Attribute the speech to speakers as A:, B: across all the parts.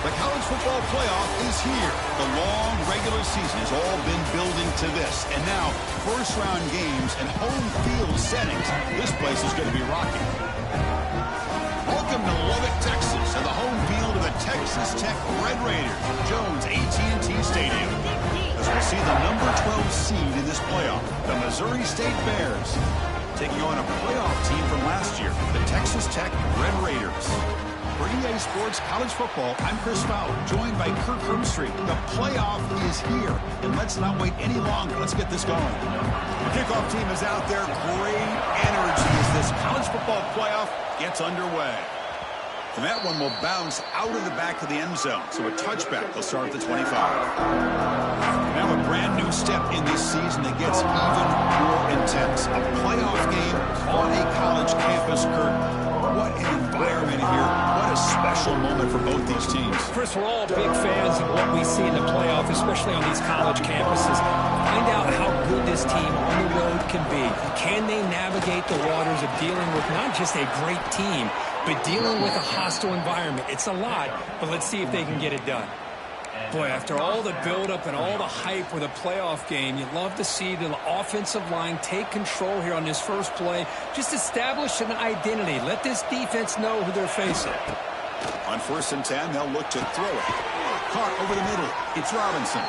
A: The college football playoff is here. The long regular season has all been building to this. And now, first-round games and home field settings. This place is going to be rocking. Welcome to Lubbock, Texas, and the home field of the Texas Tech Red Raiders, Jones AT&T Stadium. As we see the number 12 seed in this playoff, the Missouri State Bears, taking on a playoff team from last year, the Texas Tech Red Raiders. For EA Sports College Football, I'm Chris Fowler, joined by Kirk Hermstreet. The playoff is here, and let's not wait any longer. Let's get this going. The kickoff team is out there. Great energy as this college football playoff gets underway. And that one will bounce out of the back of the end zone, so a touchback will start at the 25. Now a brand new step in this season that gets even more intense. A playoff game on a college campus, Kirk. What an environment here. What a special moment for both these teams.
B: Chris, we're all big fans of what we see in the playoff, especially on these college campuses. Find out how good this team on the road can be. Can they navigate the waters of dealing with not just a great team, but dealing with a hostile environment? It's a lot, but let's see if they can get it done. Boy, after all the buildup and all the hype with a playoff game, you'd love to see the offensive line take control here on this first play. Just establish an identity. Let this defense know who they're facing.
A: On 1st and 10, they'll look to throw it. Caught over the middle. It's Robinson.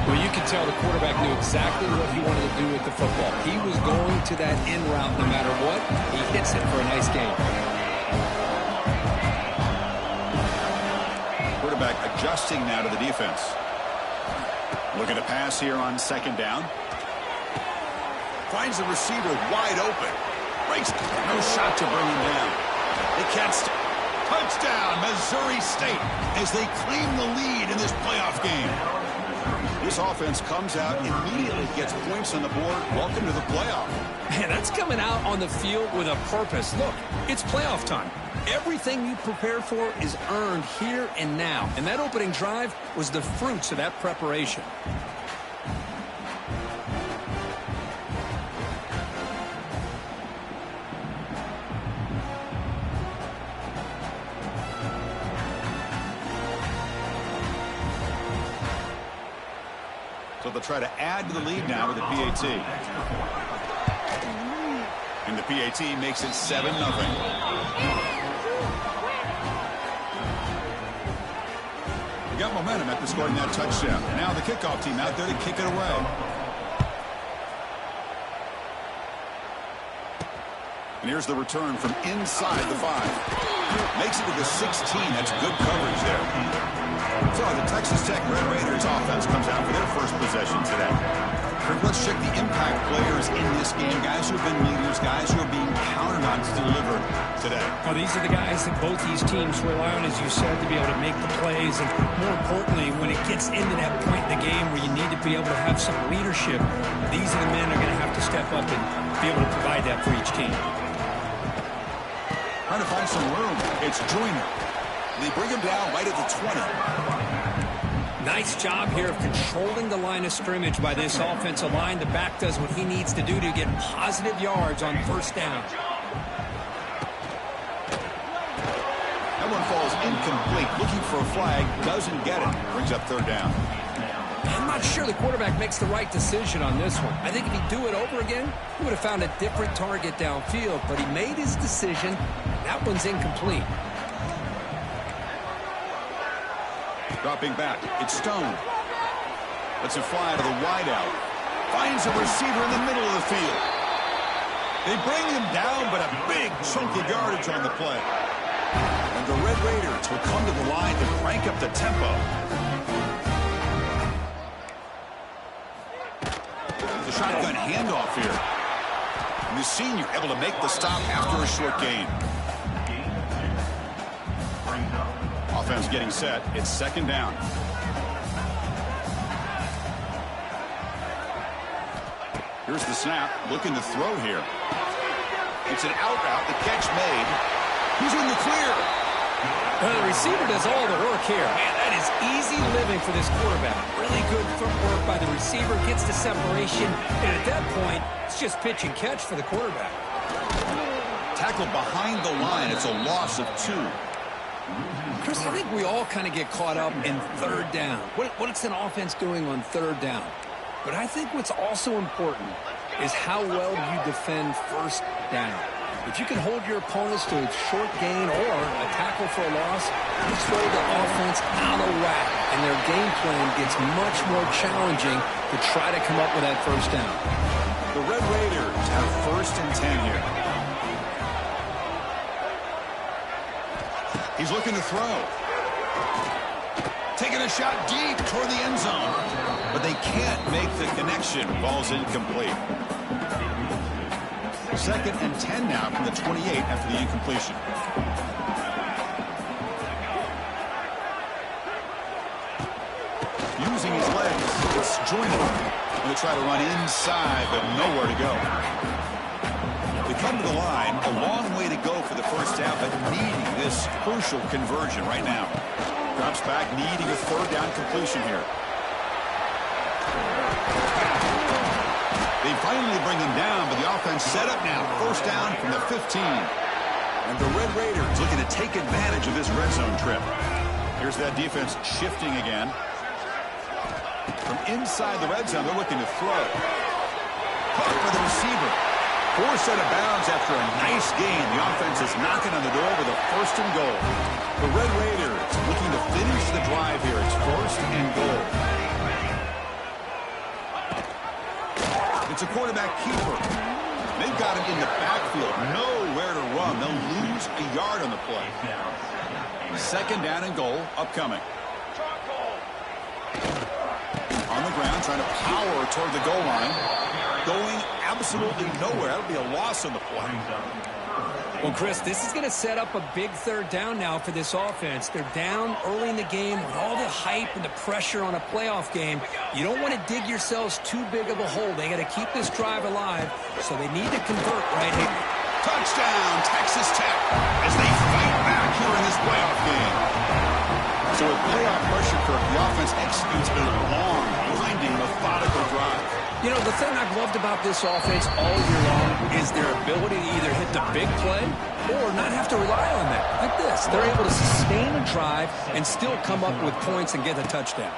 B: Well, you can tell the quarterback knew exactly what he wanted to do with the football. He was going to that in route no matter what. He hits it for a nice game.
A: Quarterback adjusting now to the defense. Looking to pass here on 2nd down. Finds the receiver wide open. Breaks. No shot to bring him down. They can't. Touchdown, Missouri State, as they claim the lead in this playoff game. This offense comes out, immediately gets points on the board. Welcome to the playoff.
B: Man, that's coming out on the field with a purpose. Look, it's playoff time. Everything you prepare for is earned here and now. And that opening drive was the fruits of that preparation.
A: So they'll try to add to the lead now with the PAT. And the PAT makes it 7-0. We got momentum after scoring that touchdown. Now the kickoff team out there to kick it away. And here's the return from inside the 5. Makes it to the 16. That's good coverage there. So the Texas Tech Red Raiders offense comes out for their first possession today. Let's check the impact players in this game. Guys who have been leaders, guys who are being counted on to deliver today.
B: Well, these are the guys that both these teams rely on, as you said, to be able to make the plays. And more importantly, when it gets into that point in the game where you need to be able to have some leadership, these are the men that are going to have to step up and be able to provide that for each team.
A: Trying to find some room. It's Joyner. They bring him down right at the 20.
B: Nice job here of controlling the line of scrimmage by this offensive line. The back does what he needs to do to get positive yards on 1st down.
A: That one falls incomplete. Looking for a flag. Doesn't get it. Brings up 3rd down.
B: I'm not sure the quarterback makes the right decision on this one. I think if he'd do it over again, he would have found a different target downfield. But he made his decision. That one's incomplete.
A: Dropping back, it's Stone. Lets it fly to the wideout. Finds a receiver in the middle of the field. They bring him down, but a big chunk of yardage on the play. And the Red Raiders will come to the line to crank up the tempo. The shotgun handoff here. And the senior able to make the stop after a short gain. Offense getting set. It's 2nd down. Here's the snap. Looking to throw here. It's an out route. The catch made. He's in the clear.
B: Well, the receiver does all the work here. Man, that is easy living for this quarterback. Really good footwork by the receiver. Gets the separation. And at that point, it's just pitch and catch for the quarterback.
A: Tackled behind the line. It's a loss of 2.
B: Chris, I think we all kind of get caught up in third down. What's an offense doing on third down? But I think what's also important is how well you defend first down. If you can hold your opponents to a short gain or a tackle for a loss, you throw the offense out of whack, and their game plan gets much more challenging to try to come up with that first down.
A: The Red Raiders have 1st and 10 here. He's looking to throw. Taking a shot deep toward the end zone. But they can't make the connection. Ball's incomplete. 2nd and 10 now from the 28 after the incompletion. Using his legs. It's jointed. Going to try to run inside, but nowhere to go. They come to the line. A long way to go for the first down, but needing this crucial conversion right now. Drops back, needing a 3rd down completion here. They finally bring him down, but the offense set up now. 1st down from the 15. And the Red Raiders looking to take advantage of this red zone trip. Here's that defense shifting again. From inside the red zone, they're looking to throw. Caught for the receiver. Forced out of bounds after a nice gain. The offense is knocking on the door with a 1st and goal. The Red Raiders looking to finish the drive here. It's 1st and goal. It's a quarterback keeper. They've got him in the backfield. Nowhere to run. They'll lose a yard on the play. 2nd down and goal upcoming. On the ground, trying to power toward the goal line. Going absolutely nowhere. That'll be a loss on the play.
B: Well, Chris, this is going to set up a big 3rd down now for this offense. They're down early in the game with all the hype and the pressure on a playoff game. You don't want to dig yourselves too big of a hole. They got to keep this drive alive, so they need to convert right here.
A: Touchdown, Texas Tech, as they fight back here in this playoff game. So with playoff pressure, Kirk, the offense executes a long, winding, methodical drive.
B: You know, the thing I've loved about this offense all year long is their ability to either hit the big play or not have to rely on that. Like this. They're able to sustain a drive and still come up with points and get a touchdown.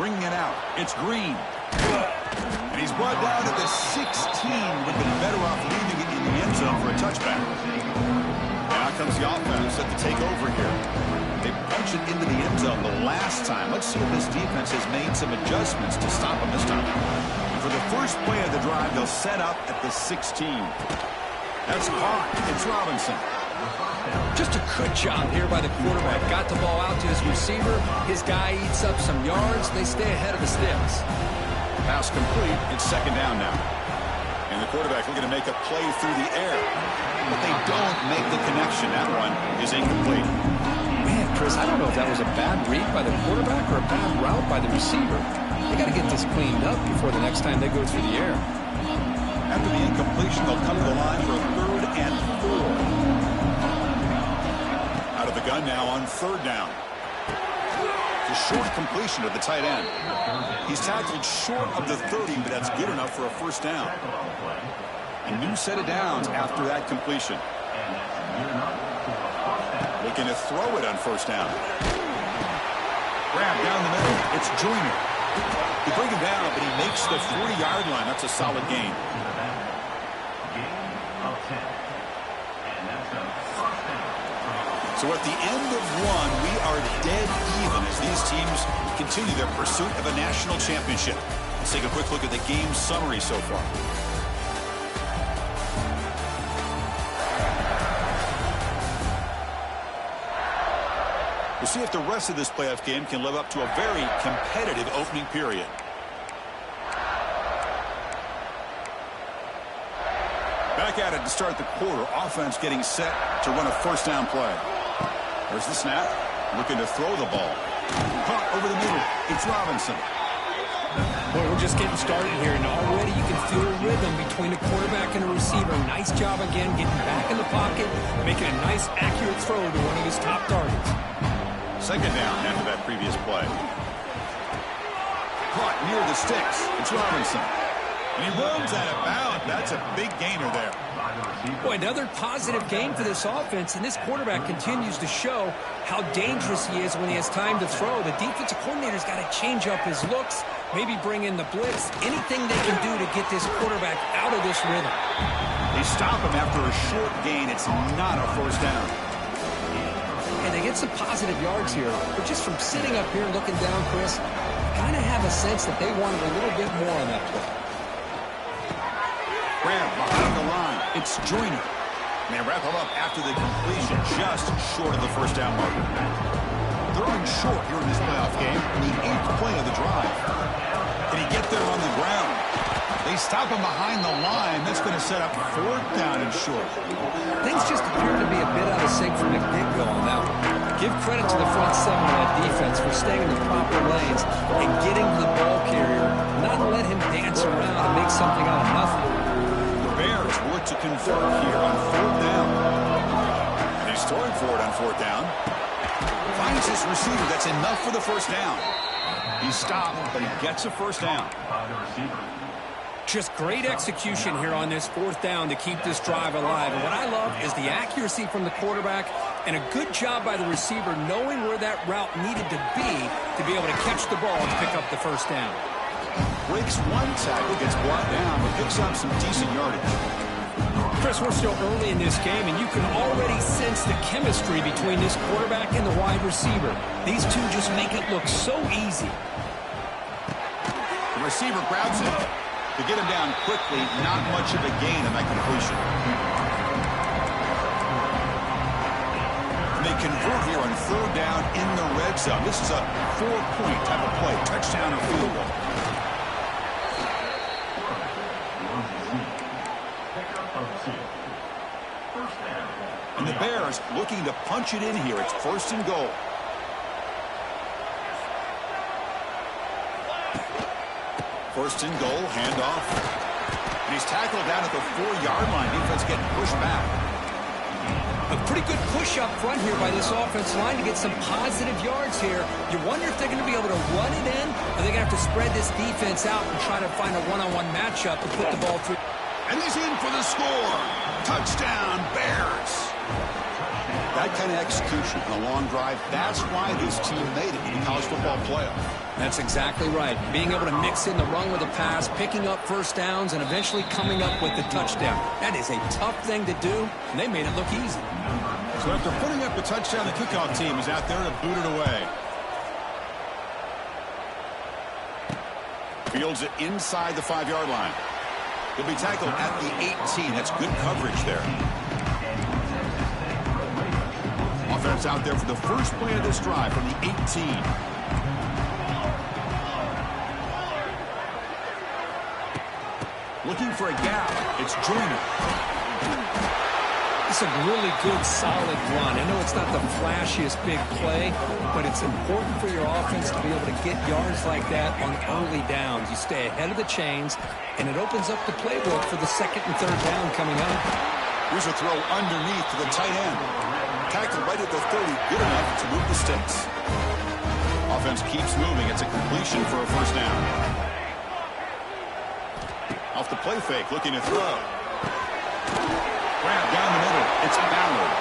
A: Bringing it out. It's Green. And he's brought down to the 16. Would have been better off leaving it in the end zone for a touchback. And out comes the offense set to take over here. They punched it into the end zone the last time. Let's see if this defense has made some adjustments to stop them this time. And for the first play of the drive, they'll set up at the 16. That's caught. It's Robinson.
B: Just a good job here by the quarterback. Got the ball out to his receiver. His guy eats up some yards. They stay ahead of the sticks.
A: Pass complete. It's 2nd down now. And the quarterback looking to make a play through the air. But they don't make the connection. That one is incomplete.
B: Man, Chris, I don't know if that was a bad read by the quarterback or a bad route by the receiver. They got to get this cleaned up before the next time they go through the air.
A: After the incompletion, they'll come to the line for a 3rd and 4. Out of the gun now on 3rd down. It's a short completion to the tight end. He's tackled short of the 30, but that's good enough for a 1st down. A new set of downs after that completion. Looking to throw it on 1st down. Grab down the middle. It's Junior. They bring him down, but he makes the 40-yard line. That's a solid gain. So at the end of one, we are dead even as these teams continue their pursuit of a national championship. Let's take a quick look at the game summary so far. We'll see if the rest of this playoff game can live up to a very competitive opening period. Back at it to start the quarter. Offense getting set to run a 1st down play. There's the snap. Looking to throw the ball. Caught over the middle. It's Robinson.
B: Well, we're just getting started here, and already you can feel a rhythm between a quarterback and a receiver. Nice job again getting back in the pocket, making a nice, accurate throw to one of his top targets.
A: 2nd down after that previous play. Caught near the sticks. It's Robinson. And he runs out of bounds. That's a big gainer there.
B: Boy, another positive game for this offense, and this quarterback continues to show how dangerous he is when he has time to throw. The defensive coordinator's got to change up his looks, maybe bring in the blitz, anything they can do to get this quarterback out of this rhythm.
A: They stop him after a short gain. It's not a first down.
B: And they get some positive yards here, but just from sitting up here and looking down, Chris, you kind of have a sense that they wanted a little bit more on that play.
A: Grab behind the line. It's Joyner. And they wrap him up after the completion, just short of the first down marker. They're on short here in this playoff game, the 8th play of the drive. Can he get there on the ground? They stop him behind the line. That's going to set up 4th down and short.
B: Things just appear to be a bit out of sync for McNichol on that one. Give credit to the front 7 of that defense for staying in the proper lanes and getting to the ball carrier, not let him dance around and make something out of nothing.
A: The Bears work to convert here on 4th down. And he's throwing for it on 4th down. Finds his receiver. That's enough for the first down. He's stopped, but he gets a first down.
B: Just great execution here on this 4th down to keep this drive alive. And what I love is the accuracy from the quarterback and a good job by the receiver knowing where that route needed to be able to catch the ball and pick up the first down.
A: Breaks one tackle, gets brought down, but picks up some decent yardage.
B: Chris, we're still early in this game, and you can already sense the chemistry between this quarterback and the wide receiver. These two just make it look so easy.
A: The receiver grabs it. To get him down quickly, not much of a gain on that completion. And they convert here on 3rd down in the red zone. This is a 4-point type of play, touchdown or field goal. And the Bears looking to punch it in here. It's 1st and goal. First and goal, handoff. And he's tackled down at the 4-yard line. Defense getting pushed back.
B: A pretty good push up front here by this offensive line to get some positive yards here. You wonder if they're going to be able to run it in, or they're going to have to spread this defense out and try to find a one-on-one matchup to put the ball through.
A: And he's in for the score. Touchdown, Bears. That kind of execution on a long drive, that's why this team made it in the college football playoff.
B: That's exactly right. Being able to mix in the run with the pass, picking up first downs, and eventually coming up with the touchdown. That is a tough thing to do, and they made it look easy.
A: So after putting up the touchdown, the kickoff team is out there to boot it away. Fields it inside the 5-yard line. He'll be tackled at the 18. That's good coverage there. Offense out there for the first play of this drive from the 18. Looking for a gap. It's Joyner.
B: It's a really good, solid run. I know it's not the flashiest big play, but it's important for your offense to be able to get yards like that on early downs. You stay ahead of the chains, and it opens up the playbook for the 2nd and 3rd down coming up.
A: Here's a throw underneath to the tight end. Tackled right at the 30, good enough to move the sticks. Offense keeps moving. It's a completion for a first down. Off the play fake, looking to throw. Grab down the middle. It's Ballard.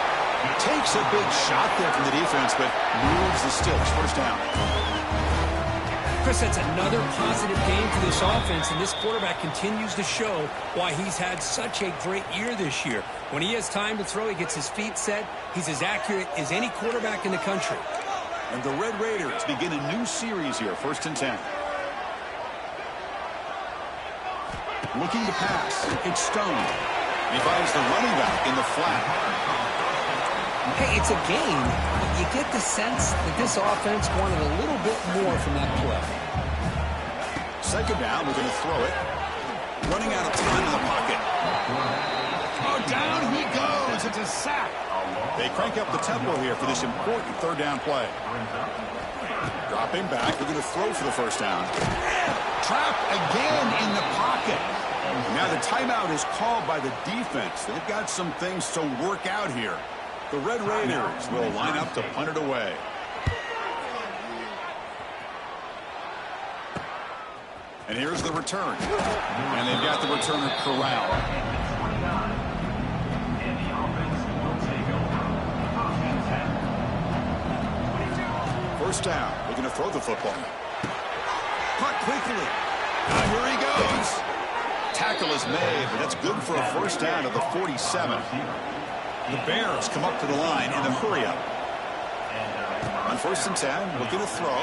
A: Takes a big shot there from the defense, but moves the sticks. First down.
B: Chris, that's another positive game for this offense, and this quarterback continues to show why he's had such a great year this year. When he has time to throw, he gets his feet set. He's as accurate as any quarterback in the country.
A: And the Red Raiders begin a new series here, 1st and 10. Looking to pass. It's Stone. He finds the running back in the flat.
B: Hey, it's a game, but you get the sense that this offense wanted a little bit more from that play.
A: 2nd down, we're going to throw it. Running out of time in the pocket. Oh, down he goes. It's a sack. They crank up the tempo here for this important 3rd down play. Dropping back, we're going to throw for the first down. Trapped again in the pocket. Now the timeout is called by the defense. They've got some things to work out here. The Red Raiders will line up to punt it away. And here's the return. And they've got the returner corralled. First down. Looking to throw the football. Caught quickly. Here he goes. Tackle is made, but that's good for a first down at the 47. The Bears come up to the line in a hurry-up. On 1st and 10, looking to throw.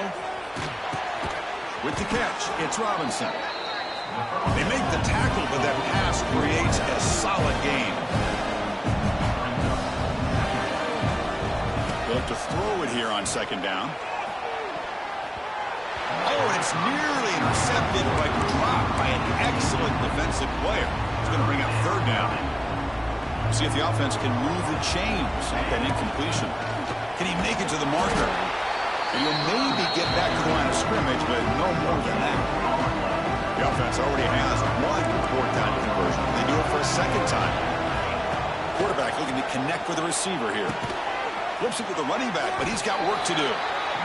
A: With the catch, it's Robinson. They make the tackle, but that pass creates a solid gain. They'll look to throw it here on 2nd down. Oh, and it's nearly intercepted, but dropped by an excellent defensive player. It's going to bring up 3rd down. See if the offense can move the chains off that incompletion. Can he make it to the marker? And he'll maybe get back to the line of scrimmage, but no more than that. The offense already has one 4th down conversion. They do it for a 2nd time. Quarterback looking to connect with the receiver here. Flips it to the running back, but he's got work to do.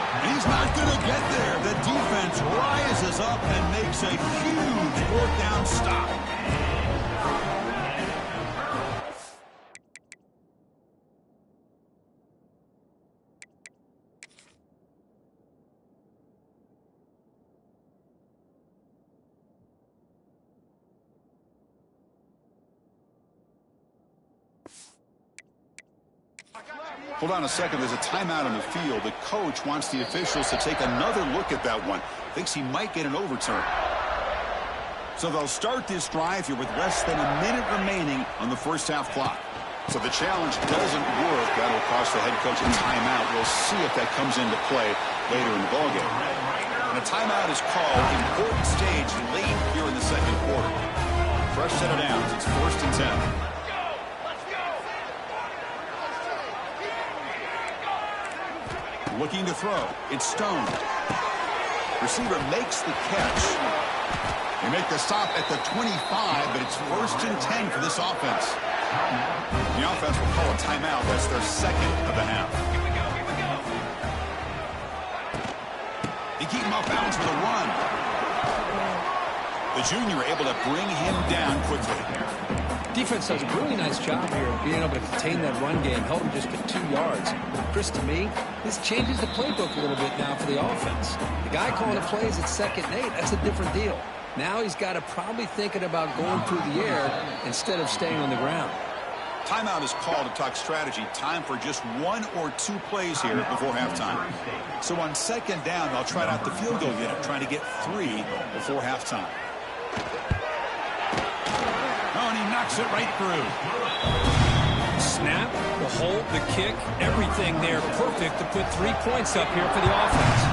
A: He's not going to get there. The defense rises up and makes a huge 4th down stop. Hold on a second. There's a timeout on the field. The coach wants the officials to take another look at that one. Thinks he might get an overturn. So they'll start this drive here with less than a minute remaining on the first half clock. So the challenge doesn't work. That'll cost the head coach a timeout. We'll see if that comes into play later in the ballgame. And a timeout is called. Important stage late here in the 2nd quarter. Fresh set of downs. It's 1st and 10. Looking to throw. It's Stone. Receiver makes the catch. They make the stop at the 25, but it's 1st and 10 for this offense. The offense will call a timeout. That's their 2nd of the half. They keep him off balance with a run. The junior able to bring him down quickly.
B: Defense does a really nice job here of being able to contain that run game, held him just to 2 yards. Chris, to me, this changes the playbook a little bit now for the offense. The guy calling the plays at 2nd and 8, that's a different deal. Now he's got to probably thinking about going through the air instead of staying on the ground.
A: Timeout is called to talk strategy. Time for just 1 or 2 plays here before halftime. So on 2nd down, they'll try out the field goal unit, trying to get 3 before halftime. Oh, and he knocks it right through.
B: Snap, the hold, the kick, everything there perfect to put 3 points up here for the offense.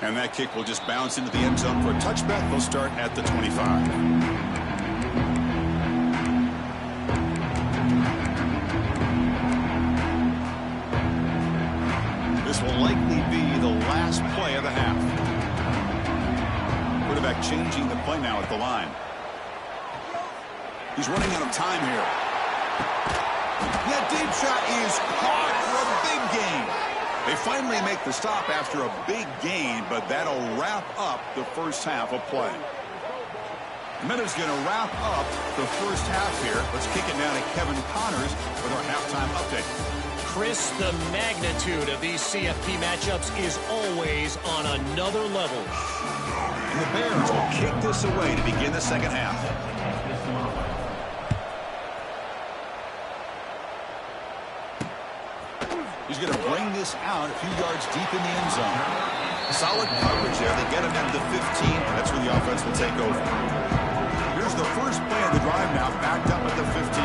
A: And that kick will just bounce into the end zone for a touchback. They'll start at the 25. This will likely be the last play of the half. Quarterback changing the play now at the line. He's running out of time here. That deep shot is caught for a big gain. They finally make the stop after a big gain, but that'll wrap up the first half of play. The minute's going to wrap up the first half here. Let's kick it down to Kevin Connors with our halftime update.
C: Chris, the magnitude of these CFP matchups is always on another level.
A: And the Bears will kick this away to begin the second half. He's going to bring this out a few yards deep in the end zone. Solid coverage there. They get him at the 15. That's where the offense will take over. Here's the first play of the drive now, backed up at the 15.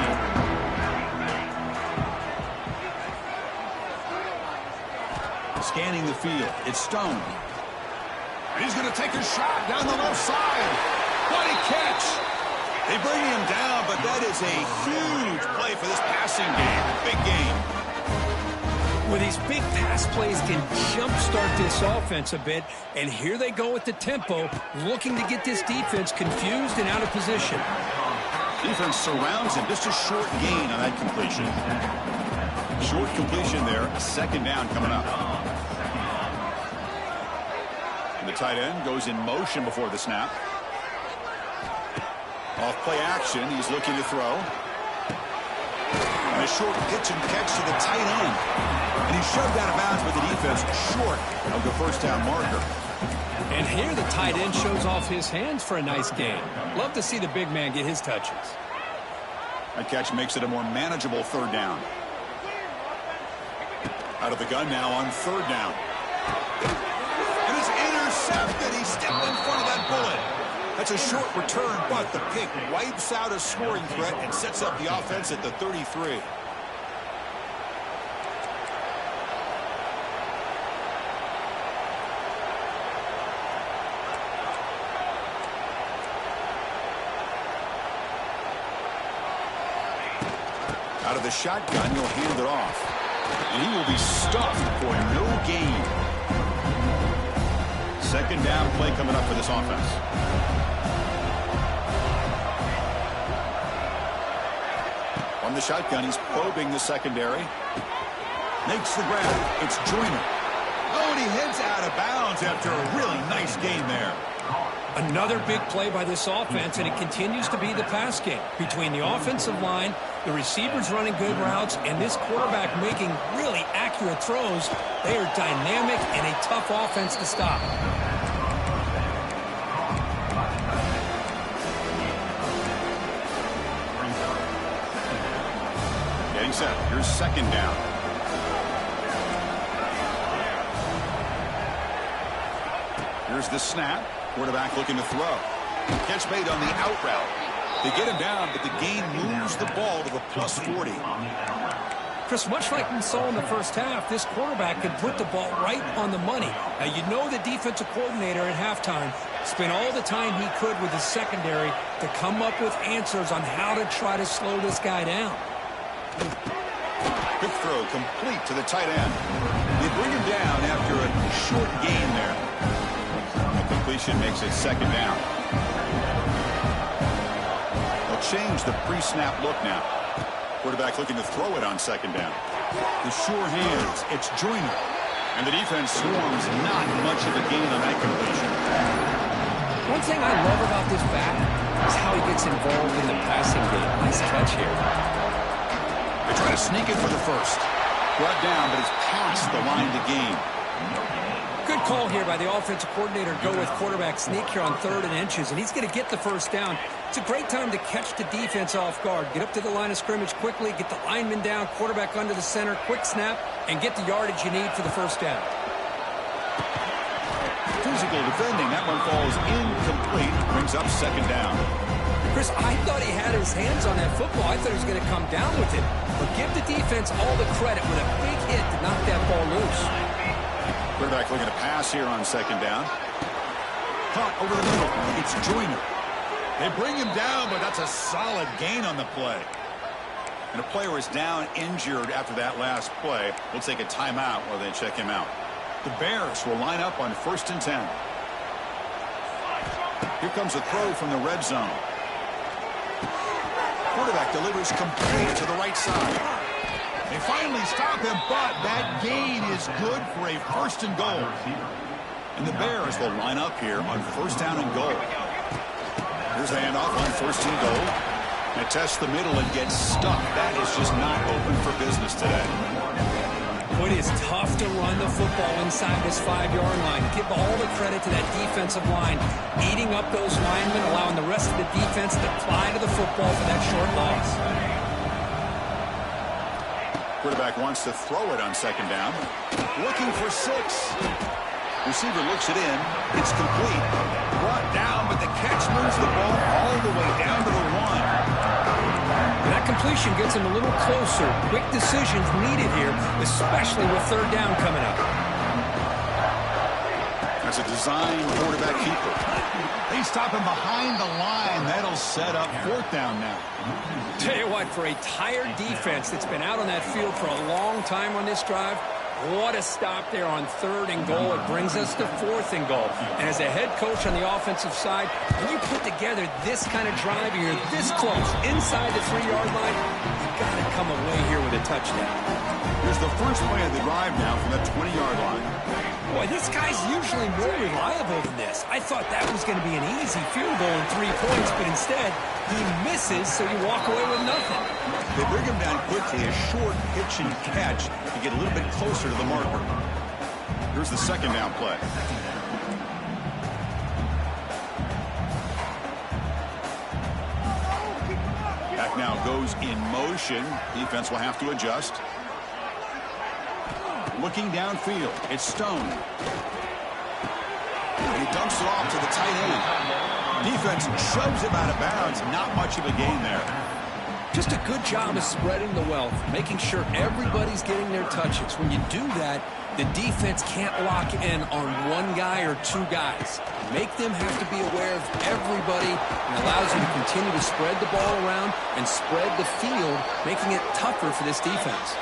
A: Scanning the field. It's Stone. And he's going to take a shot down the left side. What a catch. They bring him down, but that is a huge play for this passing game. Big game.
B: Well, these big pass plays can jumpstart this offense a bit, and here they go with the tempo, looking to get this defense confused and out of position.
A: Defense surrounds him. Just a short gain on that completion. Short completion there. A second down coming up. And the tight end goes in motion before the snap. Off play action. He's looking to throw. And a short pitch and catch to the tight end. And he shoved out of bounds with the defense short of the first down marker.
B: And here the tight end shows off his hands for a nice gain. Love to see the big man get his touches.
A: That catch makes it a more manageable third down. Out of the gun now on third down. And it's intercepted. He stepped in front of that bullet. That's a short return, but the pick wipes out a scoring threat and sets up the offense at the 33. Out of the shotgun, he'll hand it off. And he will be stuffed for no gain. Second down play coming up for this offense. On the shotgun, he's probing the secondary. Makes the grab. It's Joyner. Oh, and he heads out of bounds after a really nice gain there.
B: Another big play by this offense, and it continues to be the pass game. Between the offensive line, the receivers running good routes, and this quarterback making really accurate throws, they are dynamic and a tough offense to stop.
A: Getting set. Here's second down. Here's the snap. Quarterback looking to throw. Catch made on the out route. They get him down, but the gain moves the ball to the plus 40.
B: Chris, much like we saw in the first half, this quarterback can put the ball right on the money. Now, you know the defensive coordinator at halftime spent all the time he could with his secondary to come up with answers on how to try to slow this guy down.
A: Quick throw complete to the tight end. They bring him down after a short gain there. Completion makes it second down. They'll change the pre-snap look now. Quarterback looking to throw it on second down. The sure hands. It's Joyner. And the defense swarms not much of a gain on that completion.
B: One thing I love about this back is how he gets involved in the passing game. Nice catch here.
A: They try to sneak it for the first. Brought down, but it's past the line to gain.
B: Good call here by the offensive coordinator. Go with quarterback sneak here on 3rd and inches, and he's going to get the first down. It's a great time to catch the defense off guard. Get up to the line of scrimmage quickly, get the lineman down, quarterback under the center, quick snap, and get the yardage you need for the first down.
A: Physical defending. That one falls incomplete. Brings up second down.
B: Chris, I thought he had his hands on that football. I thought he was going to come down with it. But give the defense all the credit with a big hit to knock that ball loose.
A: Quarterback looking to pass here on second down. Caught over the middle. It's Joyner. They bring him down, but that's a solid gain on the play. And a player is down injured after that last play. We'll take a timeout while they check him out. The Bears will line up on 1st and 10. Here comes a throw from the red zone. Quarterback delivers complete to the right side. They finally stop him, but that gain is good for a 1st and goal. And the Bears will line up here on 1st down and goal. Here's the handoff on 1st and goal. They test the middle and get stuck. That is just not open for business today.
B: It is tough to run the football inside this 5-yard line. Give all the credit to that defensive line, eating up those linemen, allowing the rest of the defense to fly to the football for that short loss.
A: Quarterback wants to throw it on second down. Looking for 6. Receiver looks it in. It's complete. Brought down, but the catch moves the ball all the way down to the 1.
B: That completion gets him a little closer. Quick decisions needed here, especially with 3rd down coming up.
A: That's a design quarterback keeper. They stop him behind the line. That'll set up 4th down now.
B: Tell you what, for a tired defense that's been out on that field for a long time on this drive, what a stop there on 3rd and goal. It brings us to 4th and goal. And as a head coach on the offensive side, when you put together this kind of drive, you're this close, inside the 3-yard line, you got to come away here with a touchdown.
A: Here's the first play of the drive now from the 20-yard line.
B: Boy, this guy's usually more reliable than this. I thought that was going to be an easy field goal and 3 points, but instead, he misses, so you walk away with nothing.
A: They bring him down quickly, a short pitch and catch to get a little bit closer to the marker. Here's the second down play. Back now goes in motion. Defense will have to adjust. Looking downfield, it's Stone. And he dumps it off to the tight end. Defense shoves him out of bounds. Not much of a gain there.
B: Just a good job of spreading the wealth, making sure everybody's getting their touches. When you do that, the defense can't lock in on one guy or two guys. Make them have to be aware of everybody, and allows you to continue to spread the ball around and spread the field, making it tougher for this defense.